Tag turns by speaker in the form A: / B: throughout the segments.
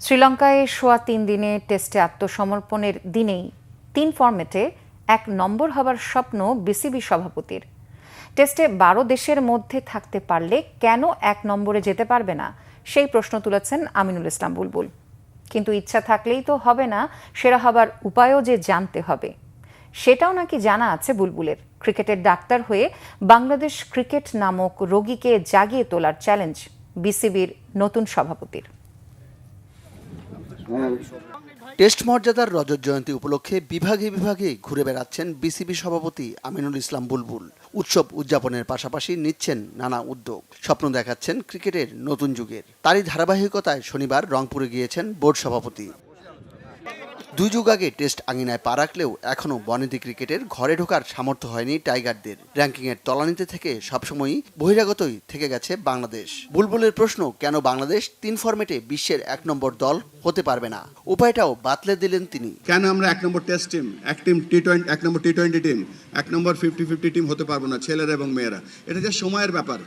A: শ্রীলঙ্কায় সোয়া ৩ দিনে টেস্টে আত্মসমর্পণের দিনেই ৩ ফরম্যাটে ১ নম্বর হবার স্বপ্ন বিসিবি সভাপতির। টেস্টে ১২ দেশের মধ্যে থাকতে পারলে কেন ১ নম্বরে যেতে পারবে না, সেই প্রশ্ন তুলেছেন আমিনুল ইসলাম বুলবুল। কিন্তু ইচ্ছা থাকলেই তো হবে না, সেরা হবার উপায়ও যে জানতে হবে, সেটাও নাকি জানা আছে বুলবুলের। ক্রিকেটের ডাক্তার হয়ে বাংলাদেশ ক্রিকেট নামক রোগীকে জাগিয়ে তোলার চ্যালেঞ্জ বিসিবির নতুন সভাপতির।
B: টেস্ট মর্যাদার রজত জয়ন্তী উপলক্ষে বিভাগে বিভাগে ঘুরে বেড়াচ্ছেন বিসিবি সভাপতি আমিনুল ইসলাম বুলবুল। উৎসব উদযাপনের পাশাপাশি নিচ্ছেন নানা উদ্যোগ, স্বপ্ন দেখাচ্ছেন ক্রিকেটের নতুন যুগের। তারই ধারাবাহিকতায় শনিবার রংপুরে গিয়েছেন বোর্ড সভাপতি। ২ যুগ আগে টেস্ট আঙিনায় পা রাখলেও এখনও বনেদি ক্রিকেটের ঘরে ঢোকার সামর্থ্য হয়নি টাইগারদের। র্যাঙ্কিংয়ের তলানিতে থেকে সবসময়ই বহিরাগতই থেকে গেছে বাংলাদেশ। বুলবুলের প্রশ্ন, কেন বাংলাদেশ ৩ ফরম্যাটে বিশ্বের ১ নম্বর দল হতে পারবে না? উপায়টাও বাতলে দিলেন তিনি।
C: কেন আমরা ১ নম্বর টেস্ট টিম, ১ নম্বর টি-20 টিম, ১ নম্বর 50-50 টিম হতে পারবো না, ছেলেরা এবং মেয়েরা? এটা যে সময়ের ব্যাপার।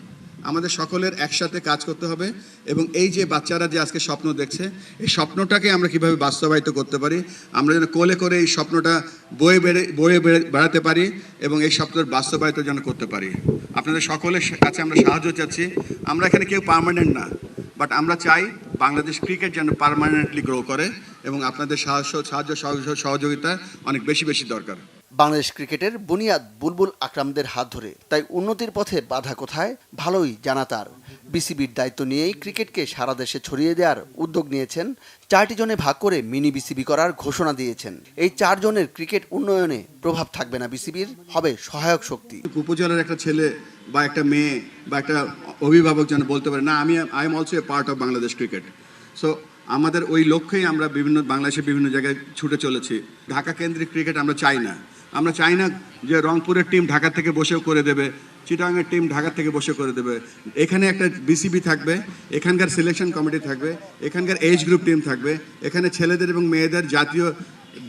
C: আমাদের সকলের একসাথে কাজ করতে হবে এবং এই যে বাচ্চারা যে আজকে স্বপ্ন দেখছে, এই স্বপ্নটাকে আমরা কিভাবে বাস্তবায়িত করতে পারি, আমরা যেন কোলে করে এই স্বপ্নটা বয়ে বেড়াতে পারি এবং এই স্বপ্নের বাস্তবায়িত যেন করতে পারি। আপনাদের সকলের কাছে আমরা সাহায্য চাচ্ছি। আমরা এখানে কেউ পার্মানেন্ট না, বাট আমরা চাই বাংলাদেশ ক্রিকেট যেন পার্মানেন্টলি গ্রো করে এবং আপনাদের সাহায্য সহযোগিতা অনেক বেশি দরকার।
B: বাংলাদেশ ক্রিকেটের বুনিয়াদ বুলবুল আকরামদের হাত ধরে, তাই উন্নতির পথে বাধা কোথায় ভালোই জানা তার। বিসিবির দায়িত্ব নিয়েই ক্রিকেটকে সারা দেশে ছড়িয়ে দেওয়ার উদ্যোগ নিয়েছেন। ৪টি জনে ভাগ করে মিনি বিসিবি করার ঘোষণা দিয়েছেন। এই 4 জনের ক্রিকেট উন্নয়নে প্রভাব থাকবে না বিসিবির, হবে সহায়ক শক্তি।
C: উপজেলার একটা ছেলে বা একটা মেয়ে বা একটা অভিভাবক যেন বলতে পারে, না, I am also a part of Bangladesh cricket. So আমাদের ওই লক্ষ্যেই আমরা বাংলাদেশের বিভিন্ন জায়গায় ছুটে চলেছি। ঢাকা কেন্দ্রিক ক্রিকেট আমরা চাই না। আমরা চাই না যে রংপুরের টিম ঢাকা থেকে বসেও করে দেবে, চিটাগাংয়ের টিম ঢাকা থেকে বসে করে দেবে। এখানে একটা বিসিবি থাকবে, এখানকার সিলেকশন কমিটি থাকবে, এখানকার এজ গ্রুপ টিম থাকবে, এখানে ছেলেদের এবং মেয়েদের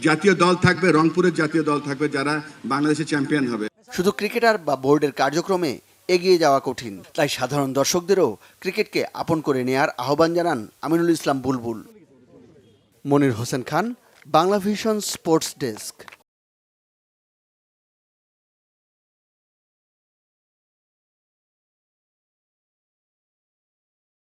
C: জাতীয় দল থাকবে, রংপুরের জাতীয় দল থাকবে, যারা বাংলাদেশের চ্যাম্পিয়ন হবে।
B: শুধু ক্রিকেটার বা বোর্ডের কার্যক্রমে এগিয়ে যাওয়া কঠিন, তাই সাধারণ দর্শকদেরও ক্রিকেটকে আপন করে নেয়ার আহ্বান জানান আমিনুল ইসলাম বুলবুল। Monir Hossain Khan, Bangla vision sports desk.